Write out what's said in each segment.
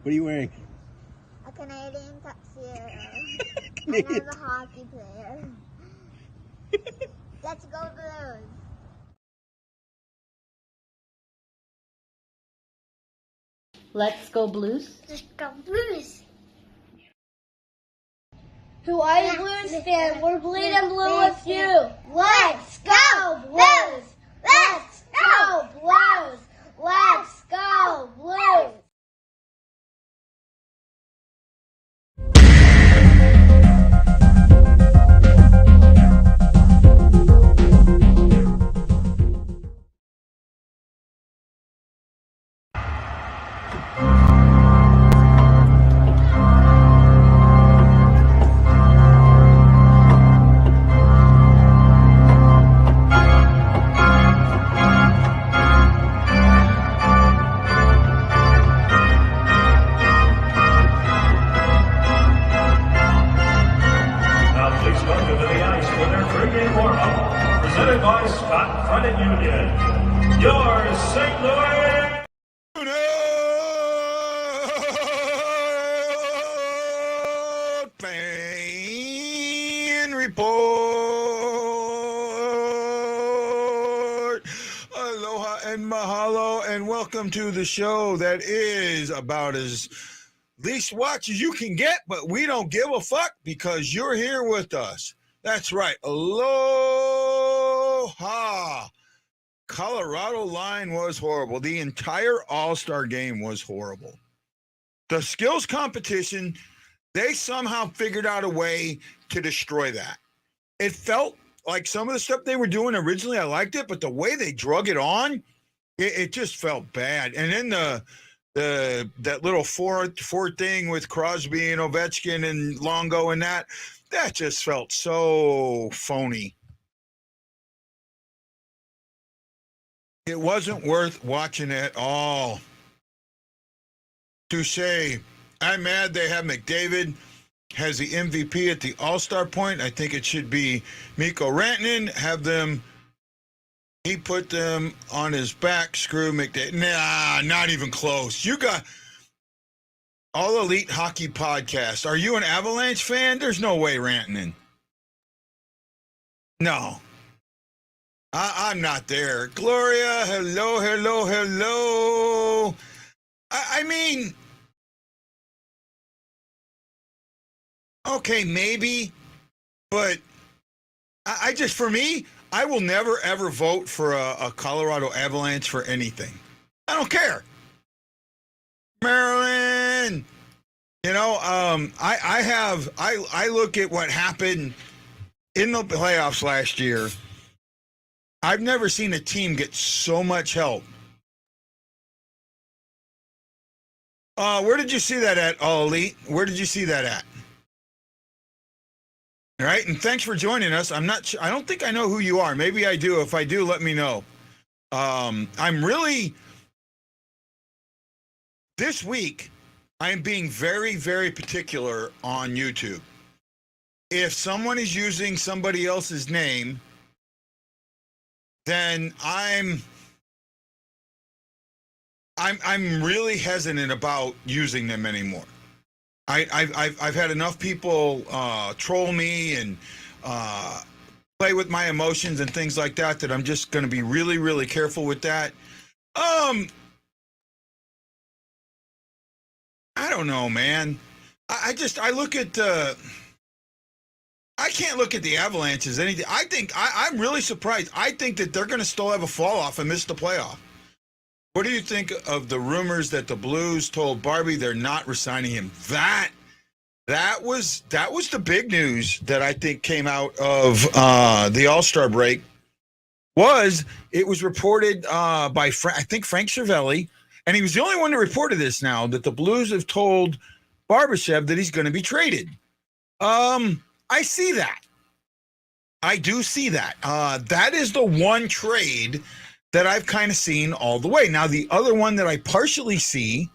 What are you wearing? A Canadian tuxedo. Canadian. And I'm a hockey player. Let's go Blues. Let's go Blues. Let's go Blues. Who are you, Blues fan? We're bleeding blue with you. Let's go Blues. Let's go Blues. Let's go Blues. Now please welcome to the ice for their pregame warm-up, presented by Scott Credit Union. Your St. Louis BlueNote Fan Report. Aloha and mahalo, and welcome to the show that is about as least watch as you can get, but we don't give a fuck because you're here with us. That's right. Aloha. Colorado line was horrible. The entire All-Star game was horrible. The skills competition, they somehow figured out a way to destroy that. It felt like some of the stuff they were doing originally, I liked it, but the way they drug it on, it just felt bad. And then that little four thing with Crosby and Ovechkin and Longo and that just felt so phony. It wasn't worth watching at all. Touche. I'm mad they have McDavid has the MVP at the All-Star point. I think it should be Mikko Rantanen. He put them on his back. Screw McDavid. Nah, not even close. You got All Elite Hockey Podcast. Are you an Avalanche fan? There's no way, Rantanen. No. I'm not there. Gloria, hello. I mean, okay, maybe, but I just, for me, I will never, ever vote for a Colorado Avalanche for anything. I don't care. Maryland, I look at what happened in the playoffs last year. I've never seen a team get so much help. Where did you see that at, All Elite? Where did you see that at? All right, and thanks for joining us. I don't think I know who you are. Maybe I do. If I do, let me know. This week, I'm being very, very particular on YouTube. If someone is using somebody else's name, then I'm really hesitant about using them anymore. I've had enough people troll me and play with my emotions and things like that I'm just going to be really, really careful with that. I don't know, man. I look at I can't look at the Avalanche as anything. I think I'm really surprised. I think that they're going to still have a fall off and miss the playoff. What do you think of the rumors that the Blues told Barbie they're not resigning him? That was the big news that I think came out of the All-Star break. It was reported by I think Frank Cervelli, and he was the only one that reported this now, that the Blues have told Barbashev that he's going to be traded. I see that. I do see that. That is the one trade that I've kind of seen all the way. Now, the other one that I partially see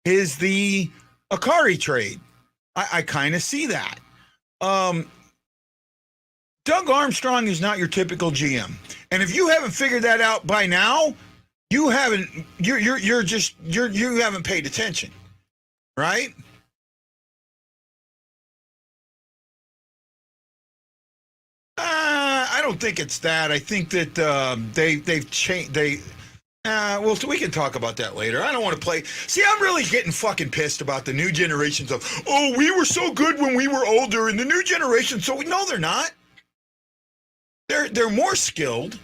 is the Akari trade. I kind of see that. Doug Armstrong is not your typical GM. And if you haven't figured that out by now, you haven't paid attention. right? I don't think it's that. I think that they've changed. Well, we can talk about that later. I don't want to play. See, I'm really getting fucking pissed about the new generations of, oh, we were so good when we were older, and the new generation. So no, they're not. They're more skilled.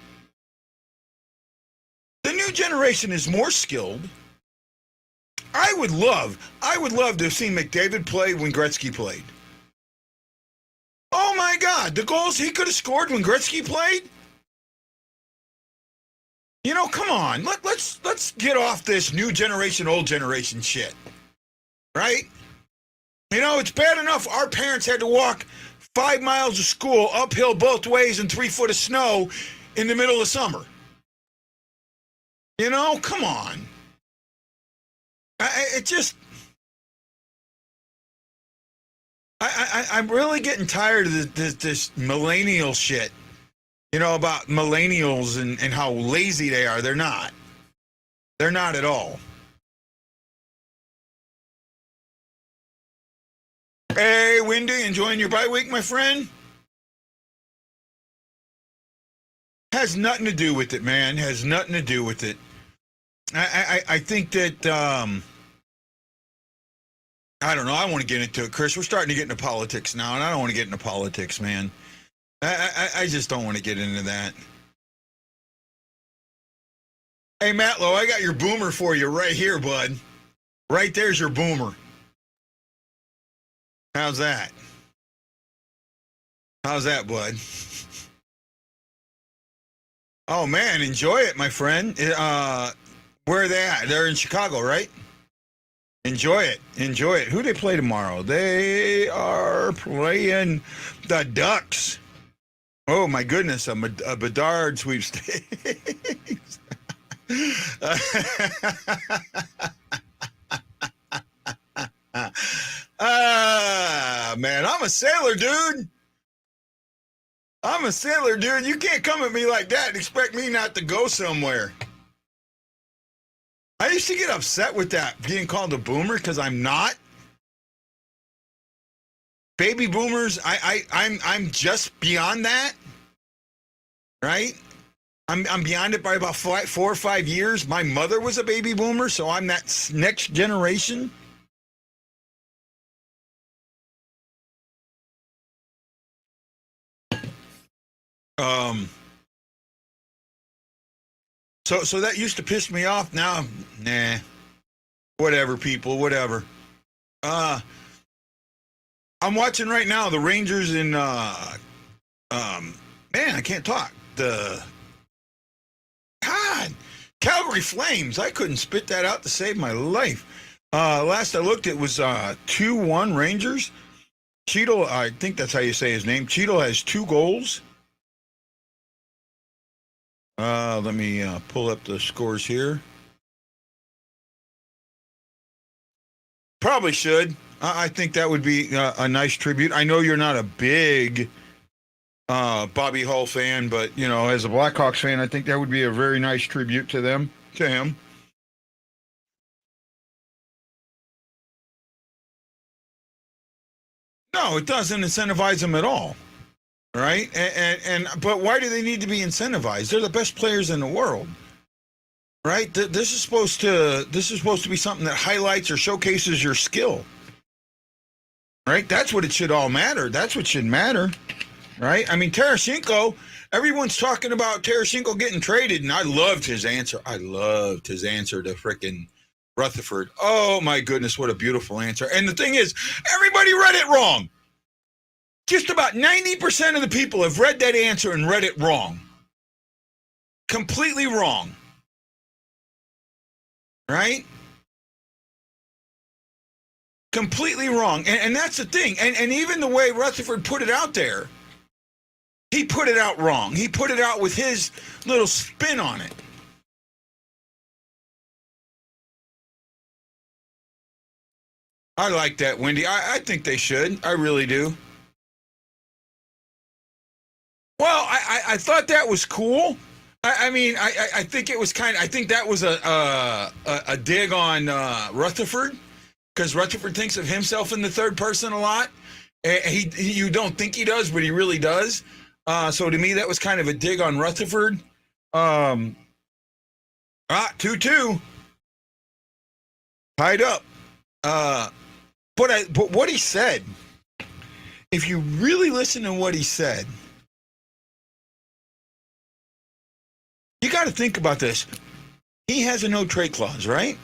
The new generation is more skilled. I would love to have seen McDavid play when Gretzky played. Oh my God, the goals he could have scored when Gretzky played. You know, come on. Let's get off this new generation, old generation shit. Right? You know, it's bad enough our parents had to walk 5 miles to school uphill both ways in 3 foot of snow in the middle of summer. You know, come on. I'm really getting tired of this millennial shit. You know, about millennials and how lazy they are. They're not. They're not at all. Hey, Wendy, enjoying your bye week, my friend? Has nothing to do with it, man. Has nothing to do with it. I think that, I don't know. I want to get into it, Chris. We're starting to get into politics now, and I don't want to get into politics, man. I just don't want to get into that. Hey, Matlow, I got your boomer for you right here, bud. Right there's your boomer. How's that? How's that, bud? Oh, man, enjoy it, my friend. Where are they at? They're in Chicago, right? Enjoy it. Enjoy it. Who do they play tomorrow? They are playing the Ducks. Oh, my goodness, a Bedard sweepstakes. Man, I'm a sailor, dude. I'm a sailor, dude. You can't come at me like that and expect me not to go somewhere. I used to get upset with that, being called a boomer, because I'm not. Baby boomers, I'm just beyond that, right? I'm beyond it by about 4 or 5 years. My mother was a baby boomer, so I'm that next generation. So that used to piss me off. Now, nah, whatever, people, whatever. I'm watching right now the Rangers in man, I can't talk. The Calgary Flames. I couldn't spit that out to save my life. Last I looked, it was 2-1 Rangers. Cheadle, I think that's how you say his name. Cheadle has 2 goals. Let me pull up the scores here. Probably should. I think that would be a nice tribute. I know you're not a big Bobby Hull fan, but, you know, as a Blackhawks fan, I think that would be a very nice tribute to him. No, it doesn't incentivize them at all. Right? But why do they need to be incentivized? They're the best players in the world. Right? This is supposed to be something that highlights or showcases your skill. Right? That's what it should all matter. That's what should matter. Right? I mean, Tarasenko, everyone's talking about Tarasenko getting traded, and I loved his answer. I loved his answer to frickin' Rutherford. Oh my goodness, what a beautiful answer. And the thing is, everybody read it wrong. Just about 90% of the people have read that answer and read it wrong. Completely wrong. Right? Completely wrong. And that's the thing. And even the way Rutherford put it out there, he put it out wrong. He put it out with his little spin on it. I like that, Wendy. I think they should. I really do. Well, I thought that was cool. I mean, I think it was I think that was a dig on Rutherford, because Rutherford thinks of himself in the third person a lot. You don't think he does, but he really does. So to me, that was kind of a dig on Rutherford. 2-2. Tied up. But what he said, if you really listen to what he said, you got to think about this. He has a no-trade clause, right?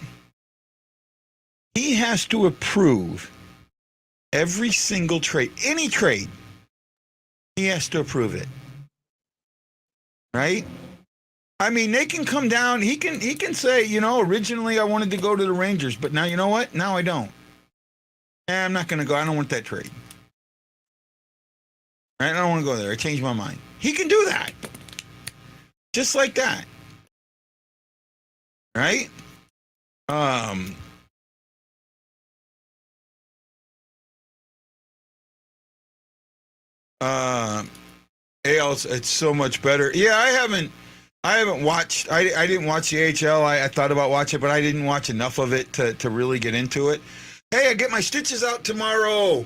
He has to approve every single trade, any trade. He has to approve it, right? I mean, they can come down. He can say, originally I wanted to go to the Rangers, but now you know what? Now I don't. I'm not going to go. I don't want that trade. Right? I don't want to go there. I changed my mind. He can do that, just like that, right? It's so much better. Yeah, I haven't watched. I didn't watch the AHL. I thought about watching it, but I didn't watch enough of it to really get into it. Hey, I get my stitches out tomorrow.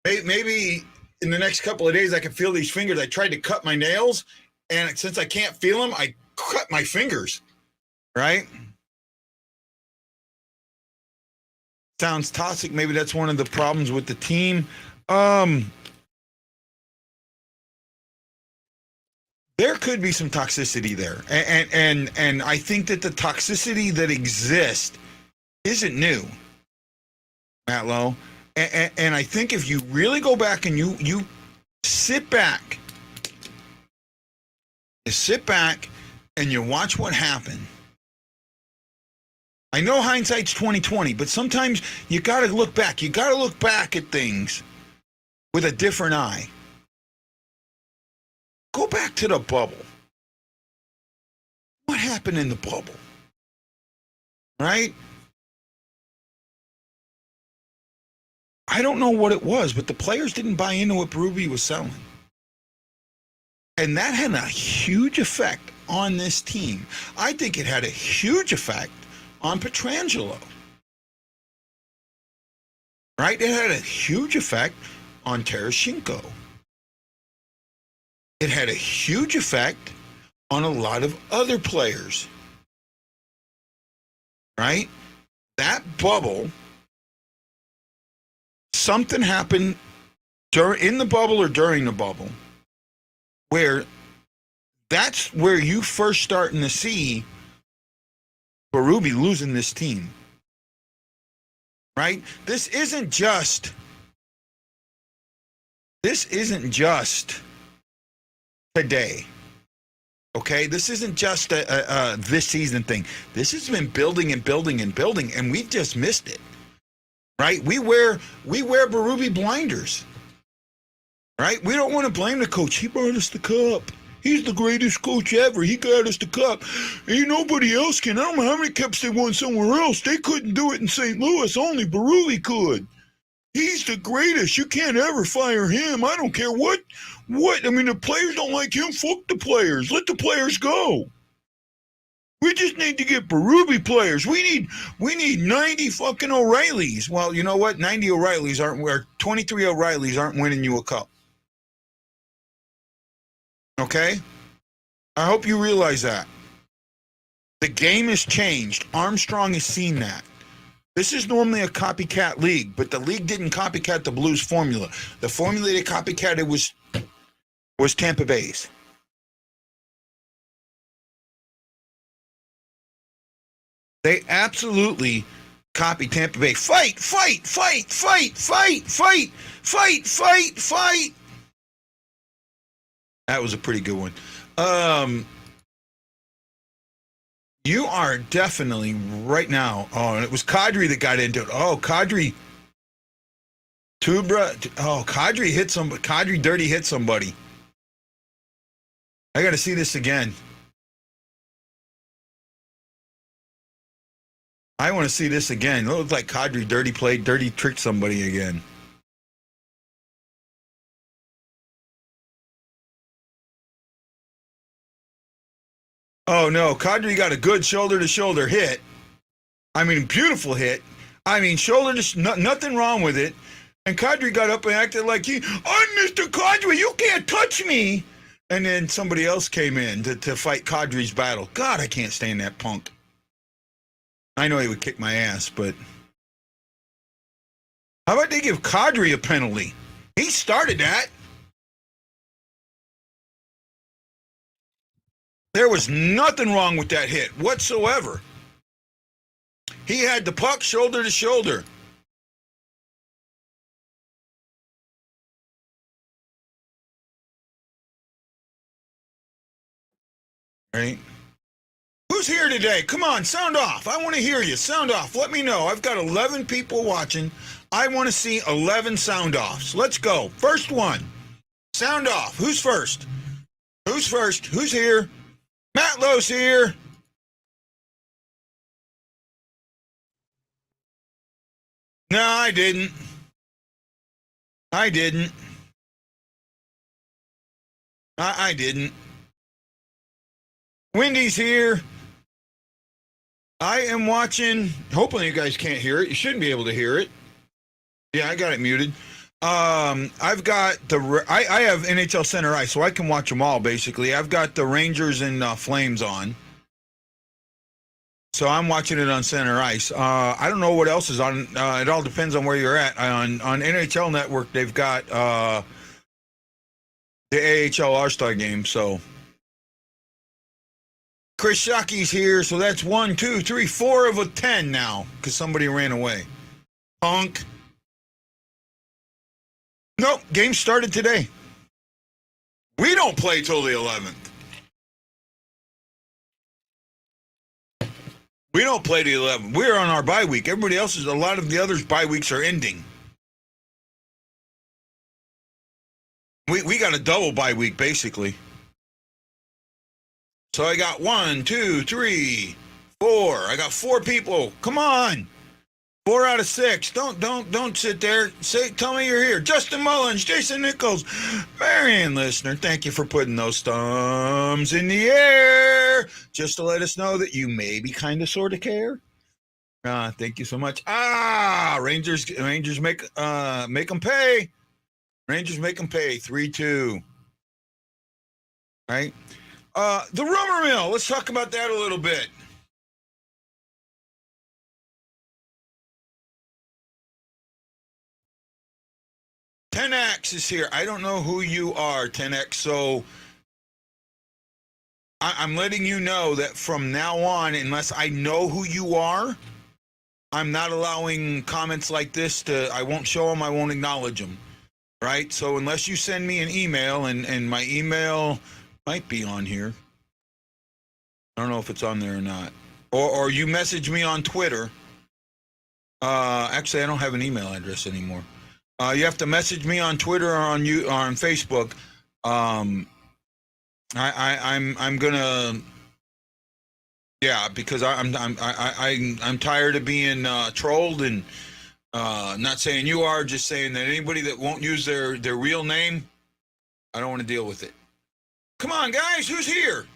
Maybe in the next couple of days I can feel these fingers. I tried to cut my nails, and since I can't feel them, I cut my fingers. Right? Sounds toxic. Maybe that's one of the problems with the team. There could be some toxicity there, and I think that the toxicity that exists isn't new, Matt Lowe. And I think if you really go back and you sit back and you watch what happened. I know hindsight's 20/20, but sometimes you got to look back. You got to look back at things with a different eye. Go back to the bubble. What happened in the bubble? Right? I don't know what it was, but the players didn't buy into what Berube was selling. And that had a huge effect on this team. I think it had a huge effect on Pietrangelo. Right? It had a huge effect on Tarasenko. It had a huge effect on a lot of other players. Right? That bubble, something happened in the bubble or during the bubble where that's where you first starting to see Berube losing this team. Right? This isn't just today. Okay? This isn't just a this season thing. This has been building and building and building, and we've just missed it. Right? We wear Berube blinders. Right? We don't want to blame the coach. He brought us the cup. He's the greatest coach ever. He got us the cup. Ain't nobody else can. I don't know how many cups they won somewhere else. They couldn't do it in St. Louis. Only Berube could. He's the greatest. You can't ever fire him. I don't care what. I mean, the players don't like him. Fuck the players. Let the players go. We just need to get Berube players. We need 90 fucking O'Reillys. Well, you know what? 90 O'Reillys or 23 O'Reillys aren't winning you a cup. Okay? I hope you realize that. The game has changed. Armstrong has seen that. This is normally a copycat league, but the league didn't copycat the Blues formula. The formula they copycatted was Tampa Bay's. They absolutely copied Tampa Bay. Fight. That was a pretty good one. You are definitely right now. Oh, and it was Kadri that got into it. Oh, Kadri. Kadri hit somebody. Kadri dirty hit somebody. I got to see this again. I want to see this again. It looked like Kadri dirty tricked somebody again. Oh, no. Kadri got a good shoulder-to-shoulder hit. I mean, beautiful hit. I mean, shoulder to nothing wrong with it. And Kadri got up and acted like I'm Mr. Kadri, you can't touch me. And then somebody else came in to fight Kadri's battle. God, I can't stand that punk. I know he would kick my ass, but how about they give Kadri a penalty? He started that. There was nothing wrong with that hit whatsoever. He had the puck shoulder to shoulder. Right? Who's here today? Come on, sound off. I want to hear you. Sound off. Let me know. I've got 11 people watching. I want to see 11 sound offs. Let's go. First one. Sound off. Who's first? Who's first? Who's here? Matt Lowe's here. No, I didn't. I didn't. I didn't. Wendy's here. I am watching. Hopefully you guys can't hear it. You shouldn't be able to hear it. Yeah, I got it muted. I've got I have NHL Center Ice, so I can watch them all, basically. I've got the Rangers and Flames on. So I'm watching it on Center Ice. I don't know what else is on. It all depends on where you're at. On NHL Network, they've got the AHL All-Star Game, so... Chris Shockey's here, so that's 1, 2, 3, 4 of 10 now, because somebody ran away. Punk. Nope, game started today. We don't play till the 11th. We don't play the 11th. We're on our bye week. Everybody else a lot of the others' bye weeks are ending. We got a double bye week, basically. So I got 1, 2, 3, 4. I got 4 people. Come on. 4 out of 6. Don't sit there. Tell me you're here. Justin Mullins, Jason Nichols, Marianne Listener. Thank you for putting those thumbs in the air just to let us know that you maybe kind of sort of care. Thank you so much. Rangers make them pay. Rangers make them pay. 3-2. Right. The rumor mill. Let's talk about that a little bit. X is here. I don't know who you are, 10X. So I'm letting you know that from now on, unless I know who you are, I'm not allowing comments like this I won't show them, I won't acknowledge them. Right? So unless you send me an email, and my email might be on here. I don't know if it's on there or not. Or you message me on Twitter. Actually, I don't have an email address anymore. You have to message me on Twitter or on Facebook. I'm gonna, yeah, because I'm tired of being trolled, and not saying you are, just saying that anybody that won't use their real name, I don't want to deal with it. Come on, guys, who's here?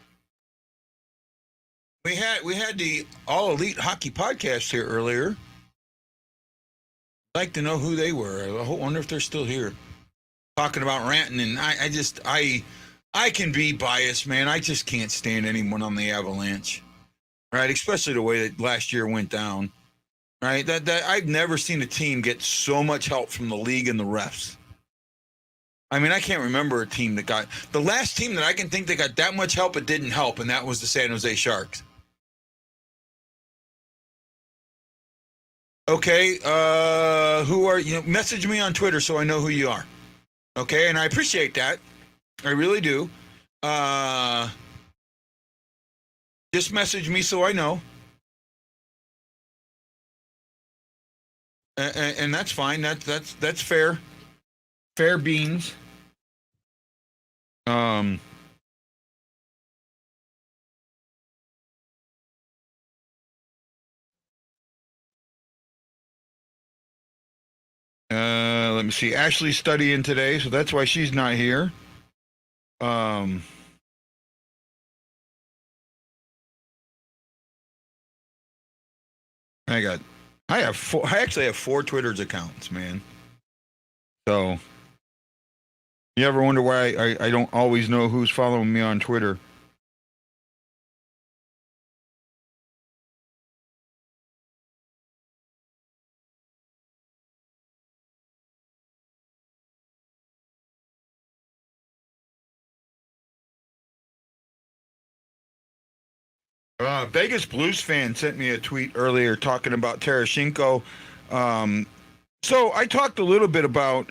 We had the All Elite Hockey Podcast here earlier. I'd like to know who they were. I wonder if they're still here. Talking about ranting, and I can be biased, man. I just can't stand anyone on the Avalanche, right? Especially the way that last year went down, right? That I've never seen a team get so much help from the league and the refs. I mean, I can't remember a team that got the last team that I can think that got that much help. It didn't help, and that was the San Jose Sharks. Okay, who are you? Message me on Twitter so I know who you are. Okay, and I appreciate that. I really do. Just message me so I know. And that's fine. That's fair. Fair beans. Let me see. Ashley's studying today, so that's why she's not here. I got I actually have 4 Twitter's accounts, man. So, you ever wonder why I don't always know who's following me on Twitter? Vegas Blues fan sent me a tweet earlier talking about Tarasenko. So I talked a little bit about.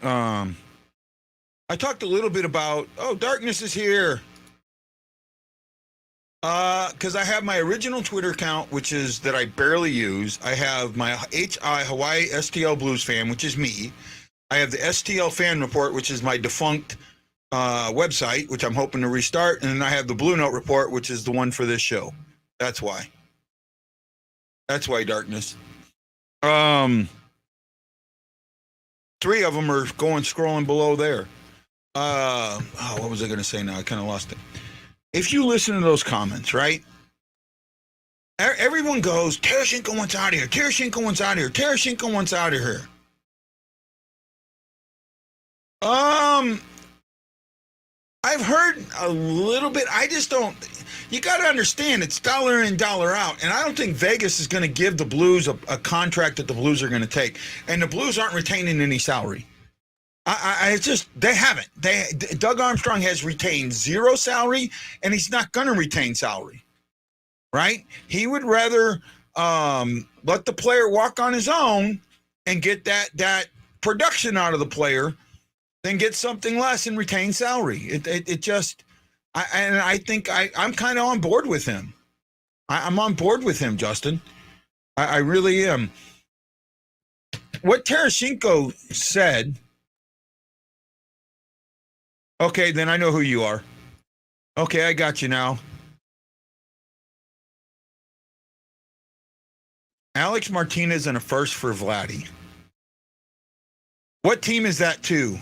Oh, darkness is here. Because I have my original Twitter account, which is that I barely use. I have my HI Hawaii STL Blues fan, which is me. I have the STL Fan Report, which is my defunct website, which I'm hoping to restart, and then I have the BlueNote Report, which is the one for this show. That's why. That's why, darkness. 3 of them are scrolling below there. What was I going to say now? I kind of lost it. If you listen to those comments, right? Everyone goes, Tarasenko wants out of here. Tarasenko wants out of here. Tarasenko wants out of here. I've heard a little bit. I just don't. You got to understand, it's dollar in, dollar out. And I don't think Vegas is going to give the Blues a contract that the Blues are going to take. And the Blues aren't retaining any salary. They haven't. Doug Armstrong has retained 0 salary, and he's not going to retain salary. Right? He would rather let the player walk on his own and get that production out of the player than get something less and retain salary. I think I'm kind of on board with him. I'm on board with him, Justin. I really am. What Tarasenko said. Okay, then I know who you are. Okay, I got you now. Alex Martinez and a first for Vladdy. What team is that to?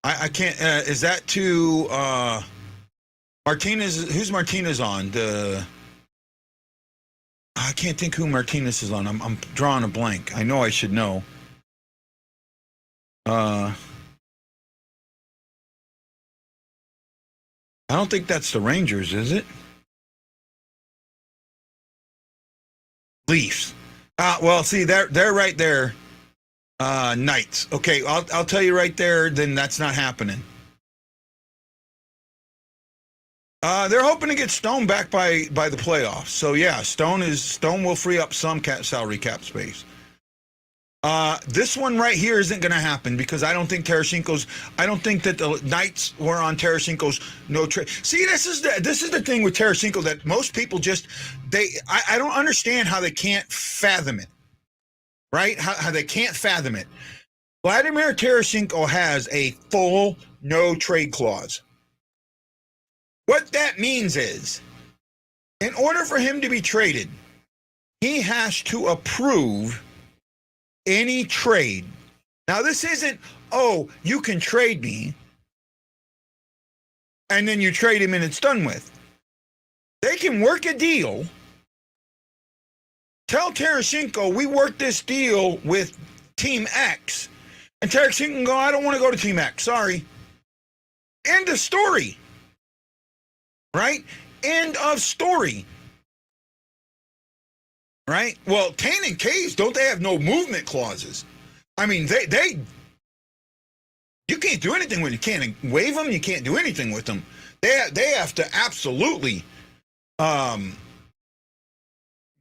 I can't. Is that to Martinez? Who's Martinez on? I can't think who Martinez is on. I'm drawing a blank. I know I should know. I don't think that's the Rangers, is it? Leafs. Well, see, they're right there. Knights. Okay, I'll tell you right there. Then that's not happening. They're hoping to get Stone back by the playoffs. So yeah, Stone will free up some salary cap space. This one right here isn't going to happen because I don't think that the Knights were on Tarasenko's no trade. See, this is the thing with Tarasenko that most people I don't understand how they can't fathom it. Right? How they can't fathom it. Vladimir Tarasenko has a full no trade clause. What that means is, in order for him to be traded, he has to approve any trade. Now, this isn't, you can trade me, and then you trade him and it's done with. They can work a deal. Tell Tarasenko, we worked this deal with Team X. And Tarasenko can go, I don't want to go to Team X. Sorry. End of story. Right? End of story. Right? Well, Kane and Caves, don't they have no movement clauses? I mean, you can't do anything with them. You can't waive them. You can't do anything with them. They have to absolutely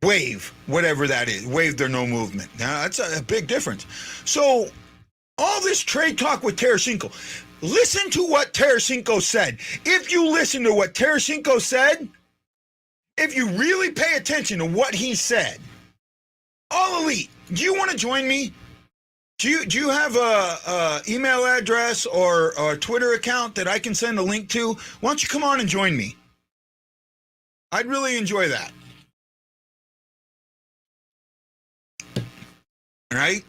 waive whatever that is. Waive their no movement. Now, that's a big difference. So, all this trade talk with Tarasenko, listen to what Tarasenko said. If you listen to what Tarasenko said, if you really pay attention to what he said, All Elite, do you want to join me? Do you have a email address or a Twitter account that I can send a link to? Why don't you come on and join me? I'd really enjoy that. Right?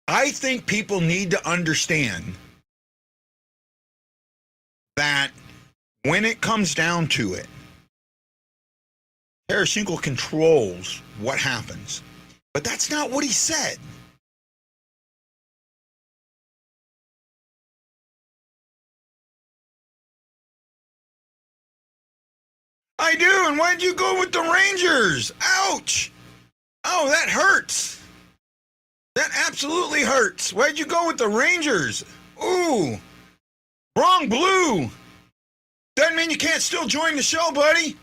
I think people need to understand that when it comes down to it, Tarasenko controls what happens. But that's not what he said. I do, and why'd you go with the Rangers? Ouch! Oh, that hurts. That absolutely hurts. Why'd you go with the Rangers? Ooh, wrong blue. Doesn't mean you can't still join the show, buddy.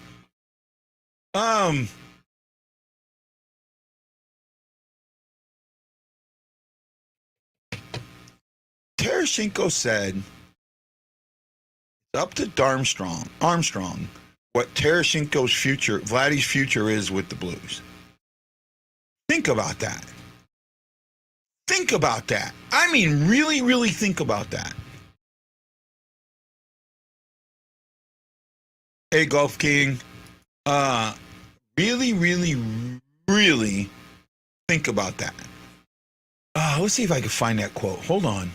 Tarasenko said it's up to Armstrong, what Tarasenko's future, Vladdy's future is with the Blues. Think about that. Think about that. I mean, really, really think about that. Hey, Golf King. Really, really, really think about that. Let's see if I can find that quote. Hold on.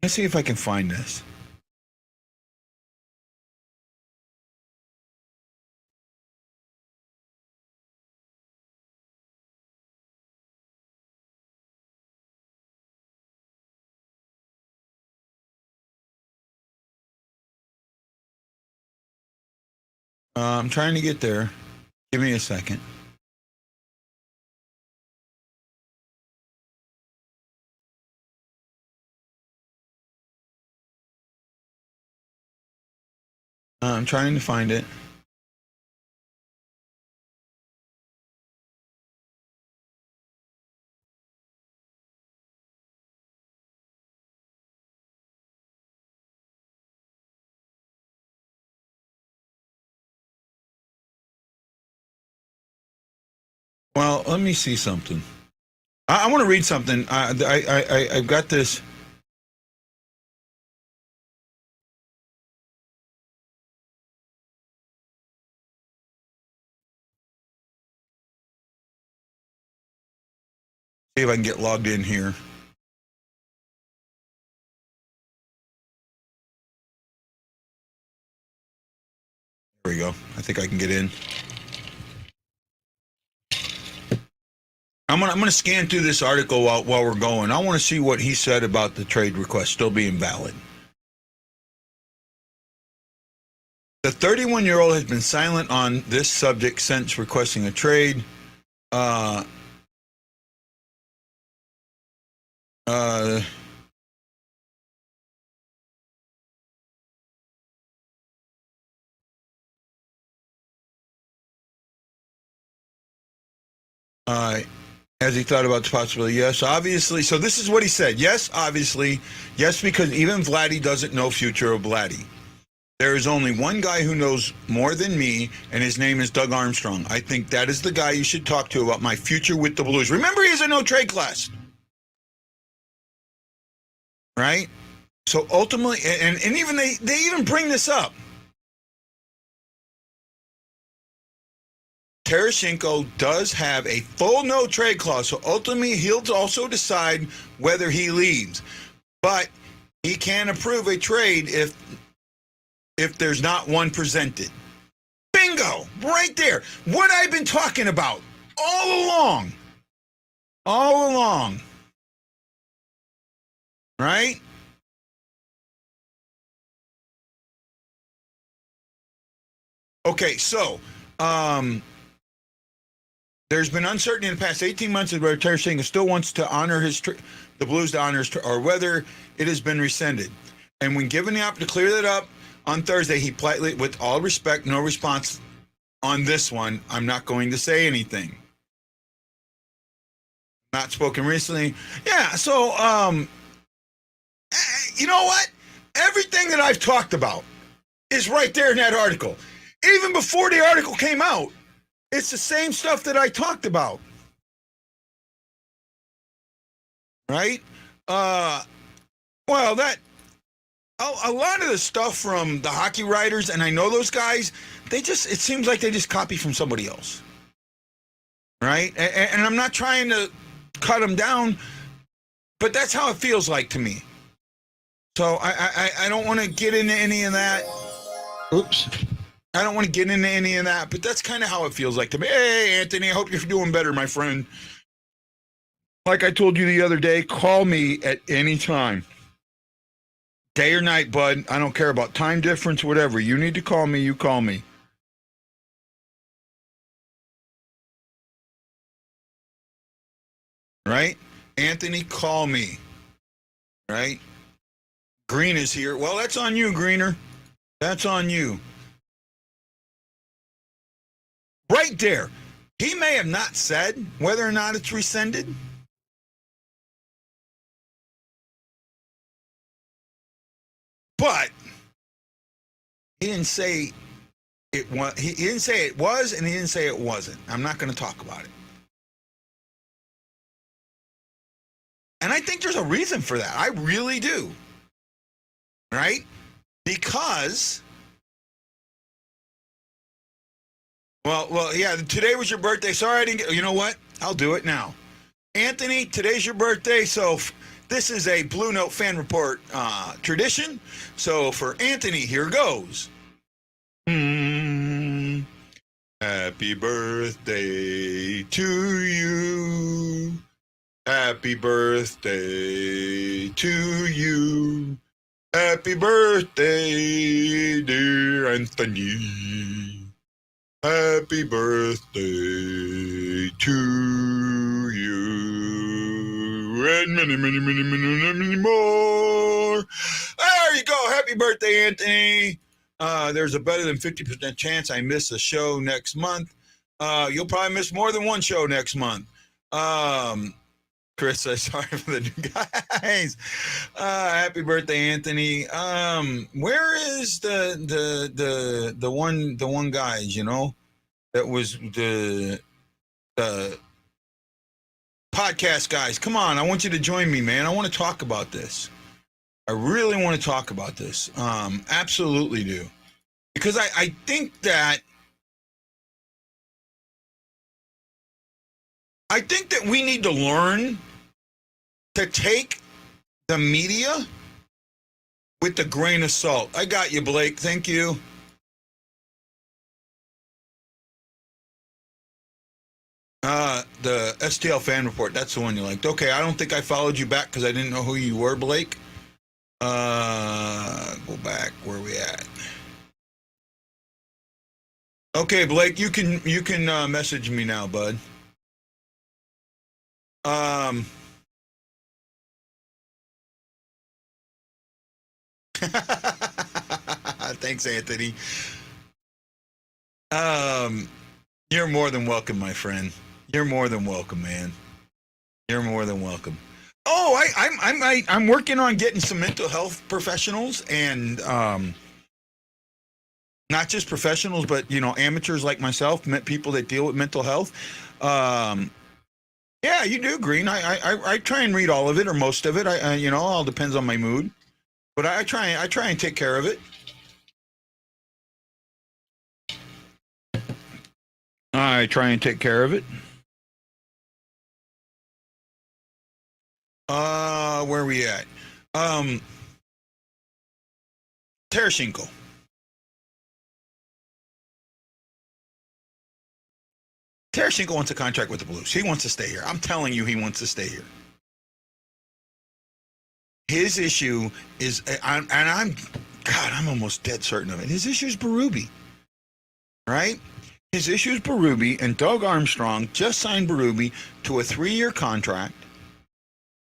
Let's see if I can find this. I'm trying to get there. Give me a second. I'm trying to find it. Well, let me see something. I want to read something. I've got this. See if I can get logged in here. There we go. I think I can get in. I'm gonna scan through this article while we're going. I want to see what he said about the trade request still being valid. The 31-year-old has been silent on this subject since requesting a trade. As he thought about the possibility, yes, obviously. So this is what he said. Yes, obviously. Yes, because even Vladdy doesn't know future of Vladdy. There is only one guy who knows more than me, and his name is Doug Armstrong. I think that is the guy you should talk to about my future with the Blues. Remember, he's a no-trade class. Right? So ultimately, and even they even bring this up. Tarasenko does have a full no-trade clause, so ultimately he'll also decide whether he leaves. But he can approve a trade if there's not one presented. Bingo! Right there. What I've been talking about all along. All along. Right? Okay, so there's been uncertainty in the past 18 months whether Tarasenko still wants to honor the Blues to honor or whether it has been rescinded. And when given the opportunity to clear that up on Thursday, he politely, with all respect, no response on this one. I'm not going to say anything. Not spoken recently. Yeah, so you know what? Everything that I've talked about is right there in that article. Even before the article came out, it's the same stuff that I talked about. Right? Well, that a lot of the stuff from the hockey writers, and I know those guys, it seems like they just copy from somebody else. Right? And I'm not trying to cut them down, but that's how it feels like to me. So I don't want to get into any of that. Oops. I don't want to get into any of that, but that's kind of how it feels like to me. Hey, Anthony, I hope you're doing better, my friend. Like I told you the other day, call me at any time. Day or night, bud. I don't care about time difference, whatever. You need to call me, you call me. Right? Anthony, call me. Right? Green is here. Well, that's on you, Greener. That's on you. Right there. He may have not said whether or not it's rescinded. But he didn't say it was. He didn't say it was, and he didn't say it wasn't. I'm not going to talk about it. And I think there's a reason for that. I really do. Right? Because, well, yeah, today was your birthday. Sorry I didn't get, you know what? I'll do it now. Anthony, today's your birthday, so this is a BlueNote Fan Report tradition. So for Anthony, here goes. Happy birthday to you. Happy birthday to you. Happy birthday, dear Anthony. Happy birthday to you. And many, many, many, many, many more. There you go. Happy birthday, Anthony. There's a better than 50% chance I miss a show next month. You'll probably miss more than one show next month. Chris says sorry for the new guys. Happy birthday, Anthony. Where is the one guys, you know, that was the podcast guys? Come on, I want you to join me, man. I want to talk about this. I really want to talk about this. Absolutely do. Because I think that we need to learn to take the media with a grain of salt. I got you, Blake. Thank you. The STL Fan Report. That's the one you liked. Okay, I don't think I followed you back because I didn't know who you were, Blake. Go back. Where are we at? Okay, Blake, you can message me now, bud. Thanks, Anthony. You're more than welcome, my friend. You're more than welcome, man. You're more than welcome. Oh, I'm working on getting some mental health professionals and not just professionals, but you know, amateurs like myself, people that deal with mental health. Yeah, you do, Green. I try and read all of it or most of it. I you know, all depends on my mood, but I try and take care of it. I try and take care of it. Where are we at? Tarasenko. Tarasenko wants a contract with the Blues. He wants to stay here. I'm telling you, he wants to stay here. His issue is, I'm almost dead certain of it. His issue is Berube, right? His issue is Berube, and Doug Armstrong just signed Berube to a 3-year contract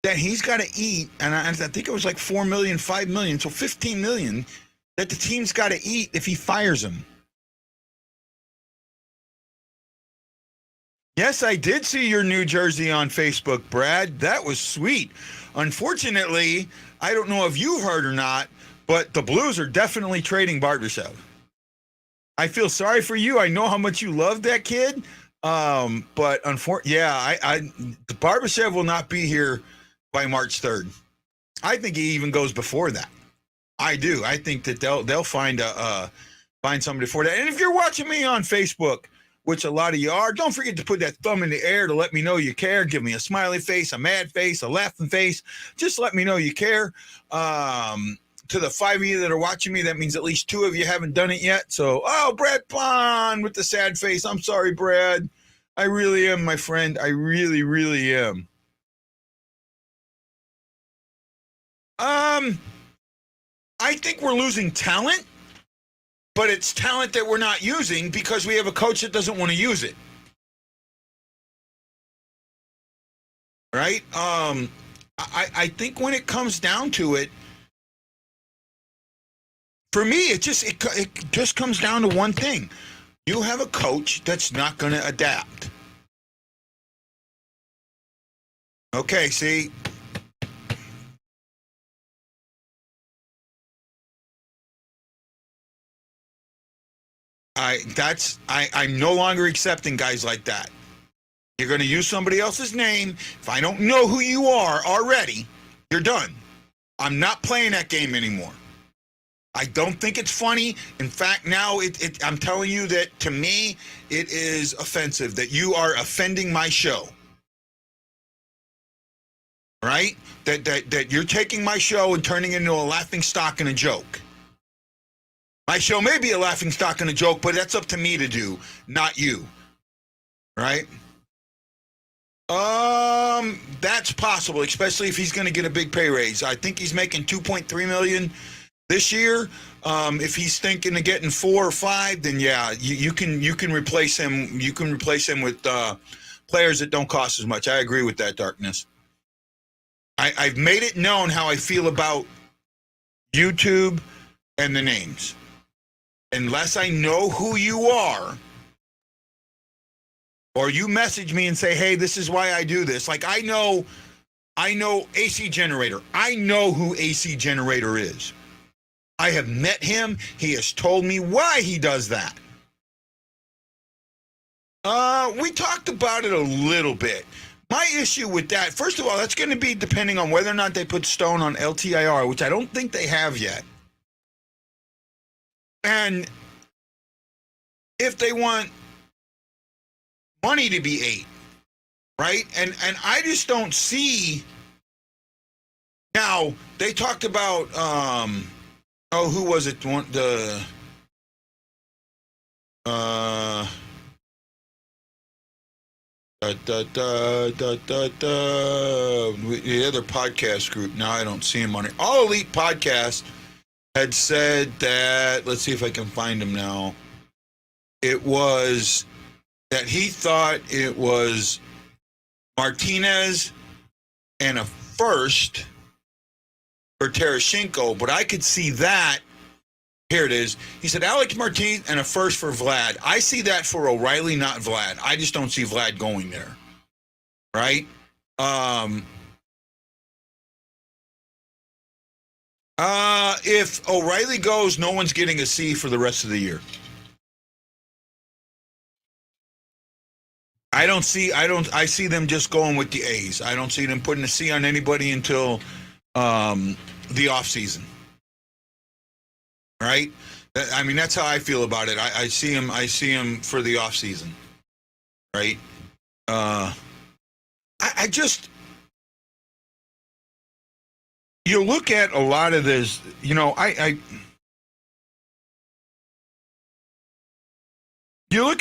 that he's got to eat, and I think it was like $4 million, $5 million, so $15 million that the team's got to eat if he fires him. Yes, I did see your new jersey on Facebook, Brad. That was sweet. Unfortunately, I don't know if you heard or not, but the Blues are definitely trading Barbashev. I feel sorry for you. I know how much you love that kid. But Barbashev will not be here by March 3rd. I think he even goes before that. I do. I think that they'll find somebody for that. And if you're watching me on Facebook, which a lot of you are, don't forget to put that thumb in the air to let me know you care. Give me a smiley face, a mad face, a laughing face. Just let me know you care. To the 5 of you that are watching me, that means at least 2 of you haven't done it yet. So, Brad Pond with the sad face. I'm sorry, Brad. I really am, my friend. I really, really am. I think we're losing talent, but it's talent that we're not using because we have a coach that doesn't want to use it. Right? I think when it comes down to it, for me, it just comes down to one thing. You have a coach that's not going to adapt. Okay, see? I'm no longer accepting guys like that. You're going to use somebody else's name. If I don't know who you are already, you're done. I'm not playing that game anymore. I don't think it's funny. In fact, now I'm telling you that to me, it is offensive that you are offending my show. Right? That you're taking my show and turning it into a laughing stock and a joke. My show may be a laughing stock and a joke, but that's up to me to do, not you. Right? That's possible, especially if he's going to get a big pay raise. I think he's making $2.3 million this year. If he's thinking of getting 4 or 5, then yeah, you can replace him. You can replace him with players that don't cost as much. I agree with that, Darkness. I've made it known how I feel about YouTube and the names. Unless I know who you are, or you message me and say, hey, this is why I do this. Like I know AC Generator. I know who AC Generator is. I have met him. He has told me why he does that. We talked about it a little bit. My issue with that, first of all, that's going to be depending on whether or not they put Stone on LTIR, which I don't think they have yet. And if they want money to be 8, right? And I just don't see. Now, they talked about, who was it? The other podcast group. Now I don't see him on it. All Elite Podcast had said that, let's see if I can find him now. It was that he thought it was Martinez and a first for Tereshchenko, but I could see that. Here it is. He said Alex Martinez and a first for Vlad. I see that for O'Reilly, not Vlad. I just don't see Vlad going there. Right? If O'Reilly goes, no one's getting a C for the rest of the year. I see them just going with the A's. I don't see them putting a C on anybody until the off season. Right? I mean, that's how I feel about it. I see him for the off season. Right? I just, you look at a lot of this, you look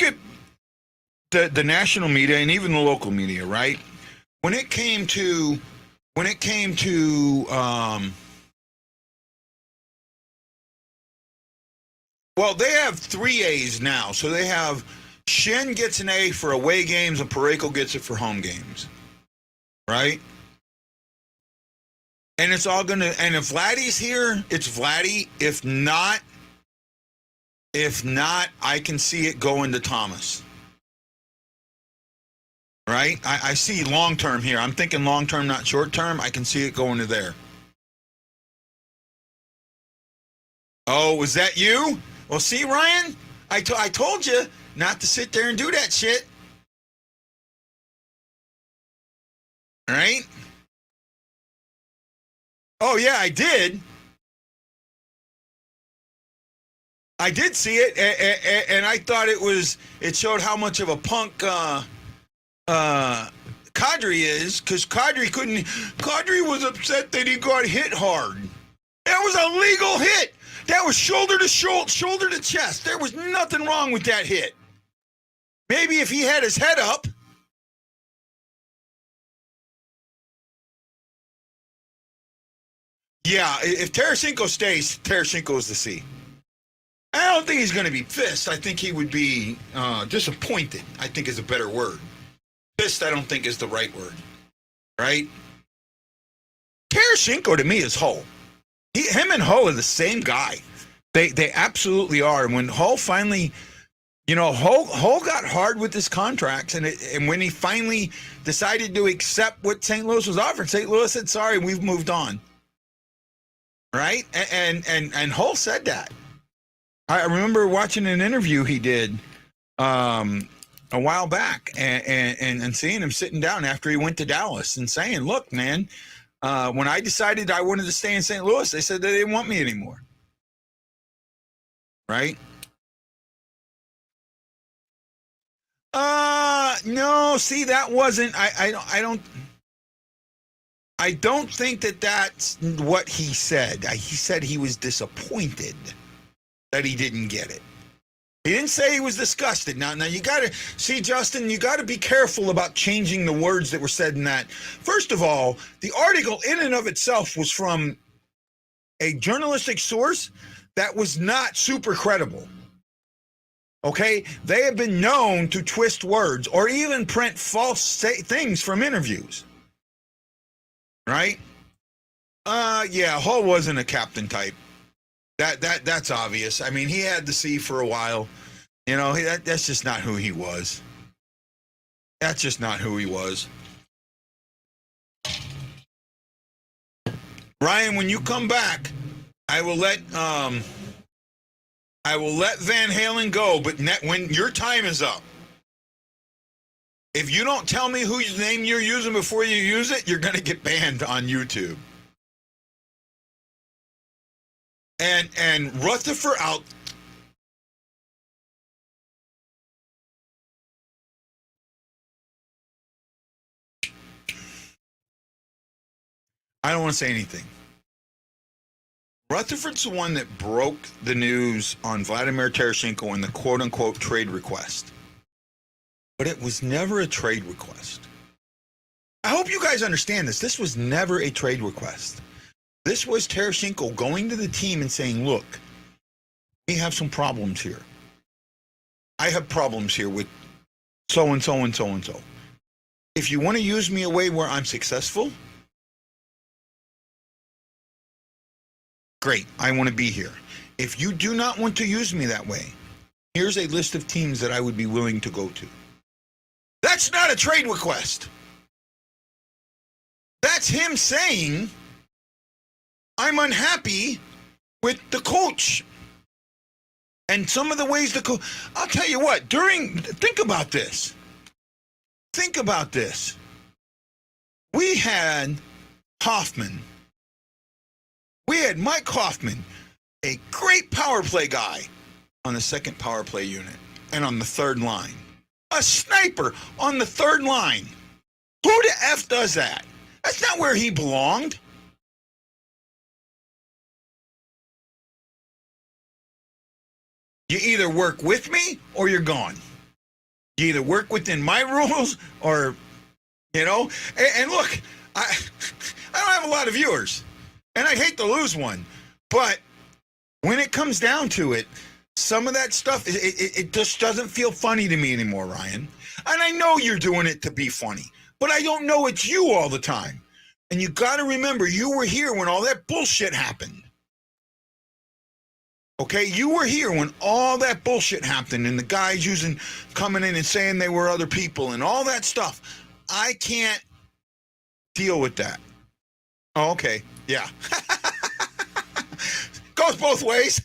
at the national media and even the local media, right? When it came to well, they have 3 A's now. So they have Shen gets an A for away games and Pareko gets it for home games. Right? And it's all going to, and if Vladdy's here, it's Vladdy. If not, I can see it going to Thomas. Right? I see long-term here. I'm thinking long-term, not short-term. I can see it going to there. Oh, was that you? Well, see, Ryan, I told you not to sit there and do that shit. All right? Oh, yeah, I did. I did see it, and I thought it showed how much of a punk Kadri is, because Kadri was upset that he got hit hard. That was a legal hit. That was shoulder to shoulder to chest. There was nothing wrong with that hit. Maybe if he had his head up. Yeah, if Tarasenko stays, Tarasenko is the C. I don't think he's going to be pissed. I think he would be disappointed, I think is a better word. Pissed, I don't think is the right word. Right? Tarasenko to me is Hull. Him and Hull are the same guy. They absolutely are. And when Hull finally, Hull got hard with his contracts, and when he finally decided to accept what St. Louis was offering, St. Louis said, "Sorry, we've moved on." Right? And Hull said that. I remember watching an interview he did a while back, and seeing him sitting down after he went to Dallas and saying, "Look, man, when I decided I wanted to stay in St. Louis, they said they didn't want me anymore." Right? No, see, that wasn't, I don't think that's what he said. He said he was disappointed that he didn't get it. He didn't say he was disgusted. Now you got to see, Justin, you got to be careful about changing the words that were said in that. First of all, the article in and of itself was from a journalistic source that was not super credible. Okay? They have been known to twist words or even print false things from interviews. Right? Yeah, Hull wasn't a captain type. That's obvious. I mean, he had the C for a while. That's just not who he was. That's just not who he was. Ryan, when you come back, I will let Van Halen go, but when your time is up, if you don't tell me whose name you're using before you use it, you're going to get banned on YouTube. And Rutherford out. I don't want to say anything. Rutherford's the one that broke the news on Vladimir Tarasenko and the quote-unquote trade request. But it was never a trade request. I hope you guys understand this. This was never a trade request. This was Tarasenko going to the team and saying, "Look, we have some problems here. I have problems here with so-and-so and so-and-so. If you want to use me a way where I'm successful, great, I want to be here. If you do not want to use me that way, here's a list of teams that I would be willing to go to." That's not a trade request. That's him saying, "I'm unhappy with the coach and some of the ways the coach." I'll tell you what, think about this. Think about this. We had Hoffman. We had Mike Hoffman, a great power play guy on the second power play unit and on the third line. A sniper on the third line. Who the F does that? That's not where he belonged. You either work with me or you're gone. You either work within my rules or, and look, I don't have a lot of viewers, and I hate to lose one, but when it comes down to it, some of that stuff, it just doesn't feel funny to me anymore, Ryan. And I know you're doing it to be funny, but I don't know it's you all the time. And you got to remember, you were here when all that bullshit happened. Okay, you were here when all that bullshit happened and the guys coming in and saying they were other people and all that stuff. I can't deal with that. Oh, okay, yeah. Goes both ways.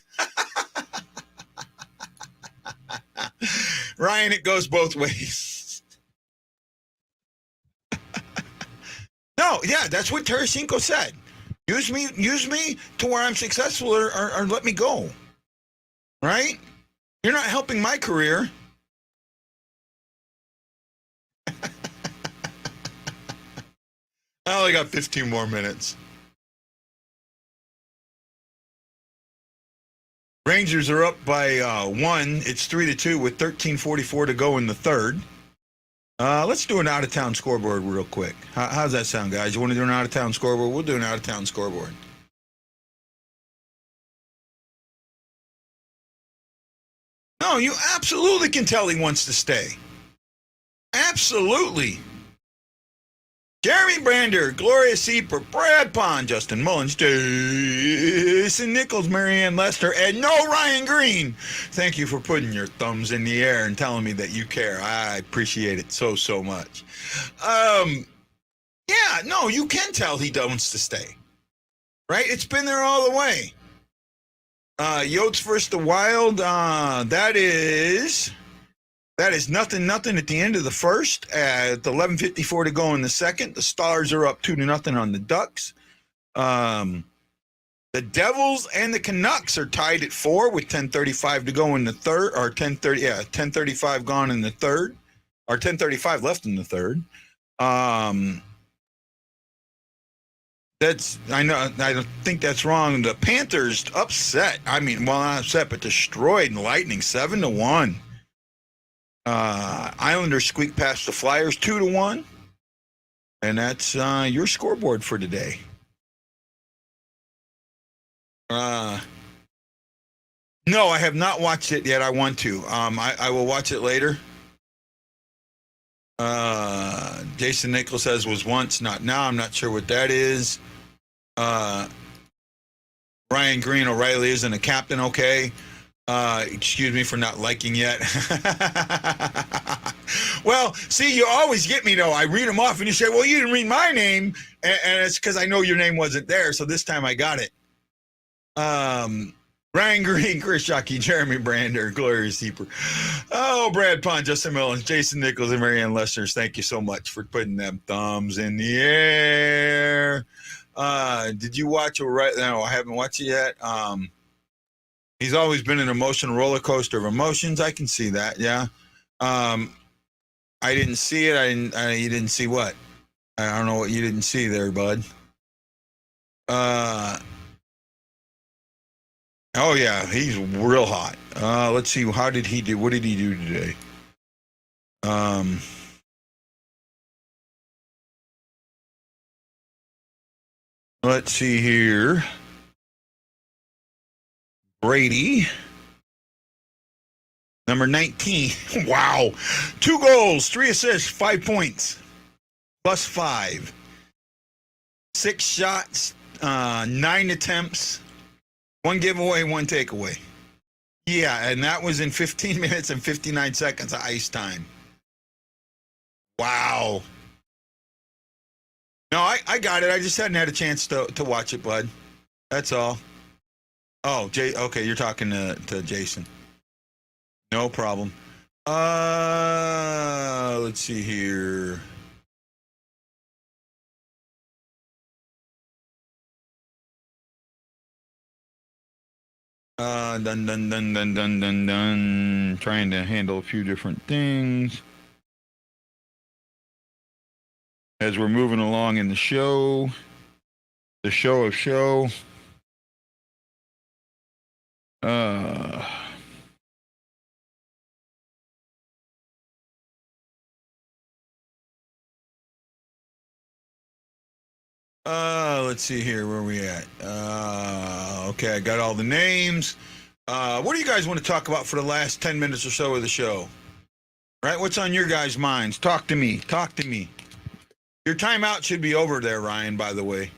Ryan, it goes both ways. No, yeah, that's what Tarasenko said. Use me to where I'm successful or let me go. right? You're not helping my career. I only got 15 more minutes. Rangers are up by 1. It's 3-2 with 13:44 to go in the third. Let's do an out-of-town scoreboard real quick. How's that sound, guys? You want to do an out-of-town scoreboard? We'll do an out-of-town scoreboard. No, you absolutely can tell he wants to stay. Absolutely. Jeremy Brander, Gloria Seeper, Brad Pond, Justin Mullins, Jason Nichols, Marianne Lester, and no Ryan Green. Thank you for putting your thumbs in the air and telling me that you care. I appreciate it so, so much. Yeah, no, you can tell he wants to stay. Right? It's been there all the way. Yotes versus the Wild, that is nothing at the end of the first. At 11:54 to go in the second, the Stars are up 2-0 on the Ducks. The Devils and the Canucks are tied at 4 with 10:35 to go in the third, or 10:35 gone in the third, or 10:35 left in the third. I don't think that's wrong. The Panthers upset. I mean, well, not upset, but destroyed in Lightning 7-1. Islanders squeak past the Flyers 2-1. And that's your scoreboard for today. No, I have not watched it yet. I want to. I will watch it later. Jason Nichols says was once, not now. I'm not sure what that is. Ryan Green, O'Reilly isn't a captain, okay. Excuse me for not liking yet. Well, see, you always get me, though. I read them off, and you say, well, you didn't read my name, and it's because I know your name wasn't there, so this time I got it. Ryan Green, Chris Shockey, Jeremy Brander, Gloria Seeper. Oh, Brad Pond, Justin Mullins, Jason Nichols, and Marianne Lester. Thank you so much for putting them thumbs in the air. Did you watch it? No, I haven't watched it yet. He's always been an emotional roller coaster of emotions. I can see that. Yeah. I didn't see it. You didn't see what? I don't know what you didn't see there, bud. Oh yeah, he's real hot. Let's see. How did he do? What did he do today? Let's see here. Brady, number 19. Wow. 2 goals, 3 assists, 5 points. +5. 6 shots, 9 attempts, 1 giveaway, 1 takeaway. Yeah, and that was in 15 minutes and 59 seconds of ice time. Wow. No, I got it. I just hadn't had a chance to watch it, bud. That's all. Oh, okay, you're talking to Jason. No problem. Let's see here. Dun. Trying to handle a few different things as we're moving along in the show. The show of show. Let's see here. Where are we at? Okay, I got all the names. What do you guys want to talk about for the last 10 minutes or so of the show? Right? What's on your guys' minds? Talk to me. Talk to me. Your timeout should be over there, Ryan, by the way.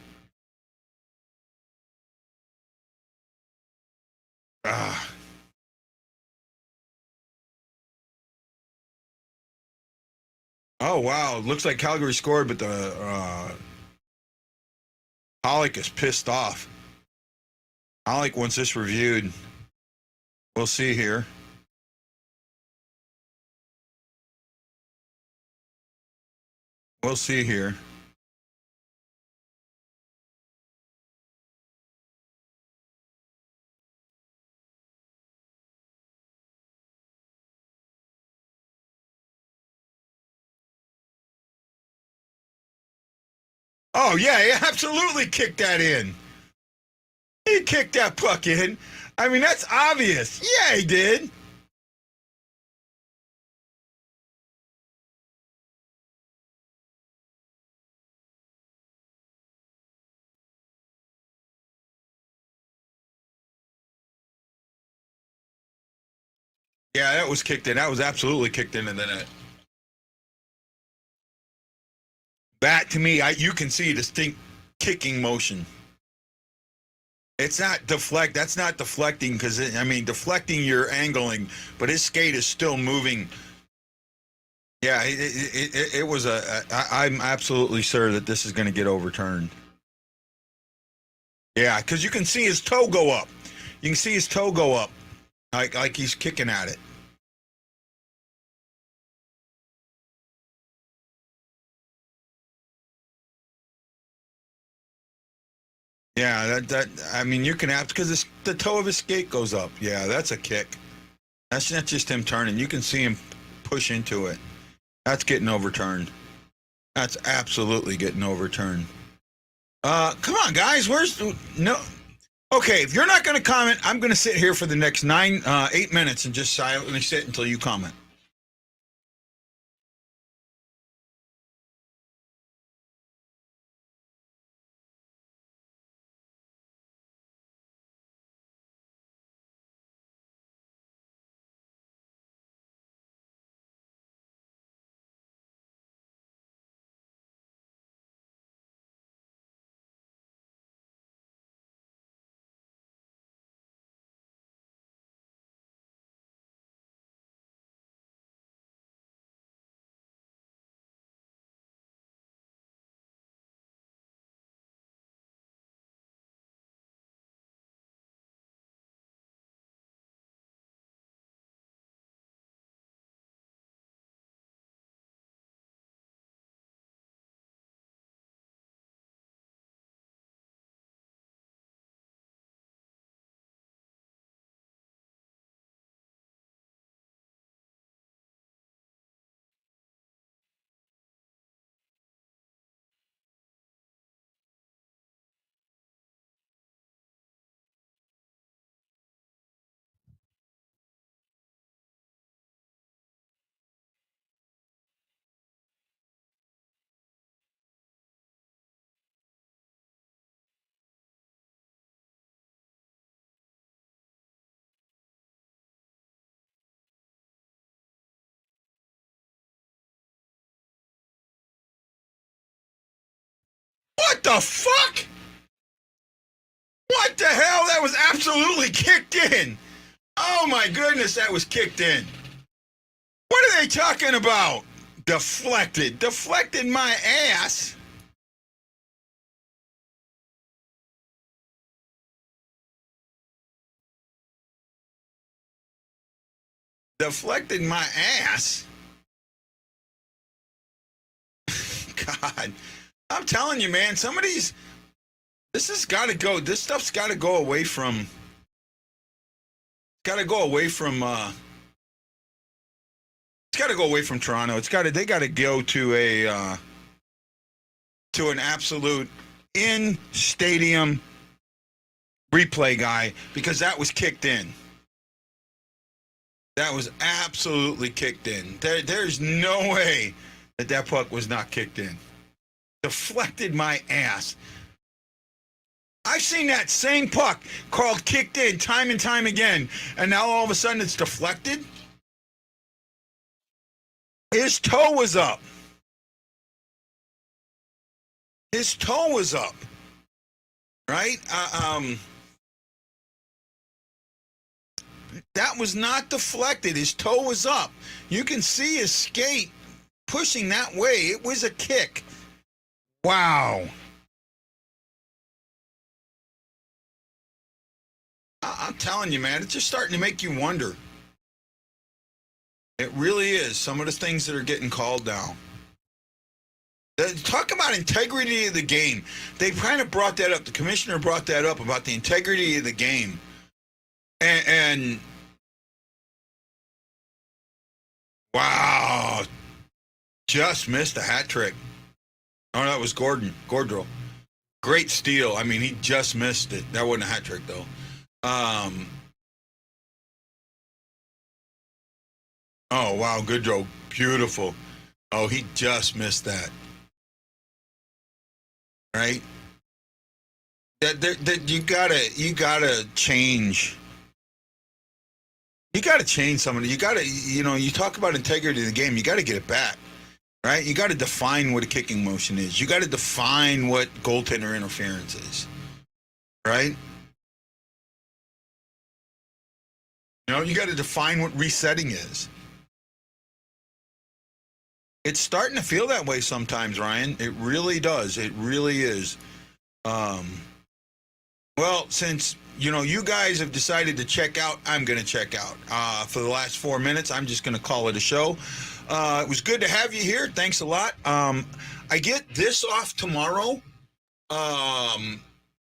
Oh, wow. Looks like Calgary scored, but the Pollock is pissed off. Pollock wants this reviewed. We'll see here. We'll see here. Oh, yeah, he absolutely kicked that in. He kicked that puck in. I mean, that's obvious. Yeah, he did. Yeah, that was kicked in. That was absolutely kicked into the net. That, to me, you can see a distinct kicking motion. It's not deflect. That's not deflecting because, deflecting you're angling, but his skate is still moving. Yeah, it was I'm absolutely sure that this is going to get overturned. Yeah, because you can see his toe go up. You can see his toe go up, like he's kicking at it. Yeah, you can have because the toe of his skate goes up. Yeah, that's a kick. That's not just him turning. You can see him push into it. That's getting overturned. That's absolutely getting overturned. Come on, guys. No? Okay, if you're not going to comment, I'm going to sit here for the next 8 minutes and just silently sit until you comment. What the fuck? What the hell? That was absolutely kicked in. Oh my goodness, that was kicked in. What are they talking about? Deflected. Deflected my ass. Deflected my ass. God. I'm telling you, man, this has got to go. This stuff's got to go away from. Got to go away from. It's got to go away from Toronto. They got to go to an absolute in stadium replay guy because that was kicked in. That was absolutely kicked in. There's no way that puck was not kicked in. Deflected my ass. I've seen that same puck called kicked in time and time again, and now all of a sudden it's deflected. His toe was up. His toe was up. Right? That was not deflected. His toe was up. You can see his skate pushing that way. It was a kick. Wow. I'm telling you, man, it's just starting to make you wonder. It really is. Some of the things that are getting called now. Talk about integrity of the game. They kind of brought that up. The commissioner brought that up about the integrity of the game. And wow, just missed a hat trick. Oh, that was Gordro. Great steal. I mean, he just missed it. That wasn't a hat trick, though. Oh, wow, Goodrow. Beautiful. Oh, he just missed that. Right? That you gotta change. You gotta change somebody. You talk about integrity of the game. You gotta get it back. Right? You got to define what a kicking motion is. You got to define what goaltender interference is. Right? You got to define what resetting is. It's starting to feel that way sometimes, Ryan. It really does. It really is. Well, since you guys have decided to check out, I'm going to check out. For the last 4 minutes, I'm just going to call it a show. It was good to have you here. Thanks a lot. I get this off tomorrow.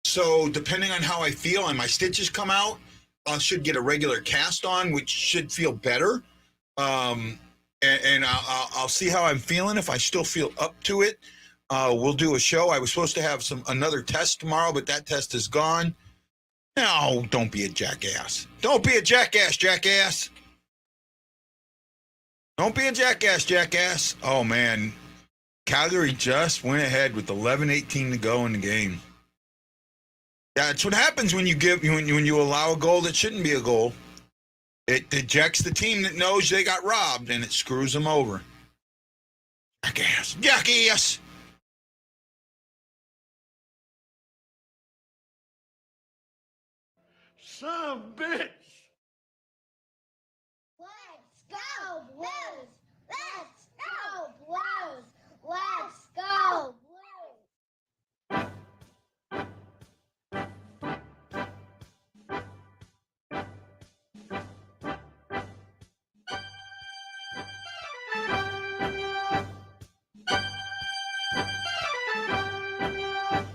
So depending on how I feel and my stitches come out, I should get a regular cast on, which should feel better. And I'll see how I'm feeling. If I still feel up to it, we'll do a show. I was supposed to have another test tomorrow, but that test is gone. No, don't be a jackass. Don't be a jackass. Don't be a jackass. Oh, man. Calgary just went ahead with 11:18 to go in the game. That's what happens when you allow a goal that shouldn't be a goal. It ejects the team that knows they got robbed, and it screws them over. Jackass. Son of a bitch! Let's go Blues! Let's go Blues! Let's go Blues!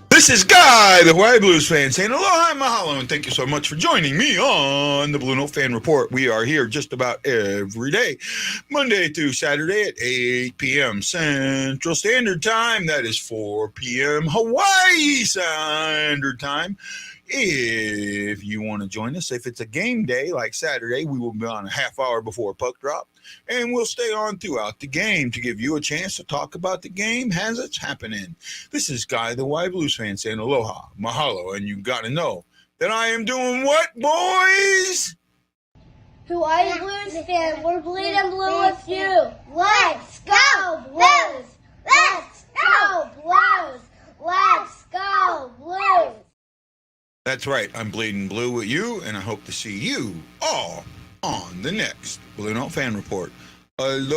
This is Guy, the Hawaii Blues fan, saying aloha and mahalo, and thank you so much for joining me on the BlueNote Fan Report. We are here just about every day, Monday through Saturday at 8 p.m. Central Standard Time. That is 4 p.m. Hawaii Standard Time. If you want to join us, if it's a game day like Saturday, we will be on a half hour before puck drop, and we'll stay on throughout the game to give you a chance to talk about the game as it's happening. This is Guy, the Hawaii Blues fan, saying aloha, mahalo, and you got to know that I am doing what, boys? Hawaii Blues fan, we're bleeding blue with you. Let's go Blues! Let's go Blues! Let's go Blues! That's right, I'm bleeding blue with you, and I hope to see you all on the next BlueNote Fan Report. Aloha.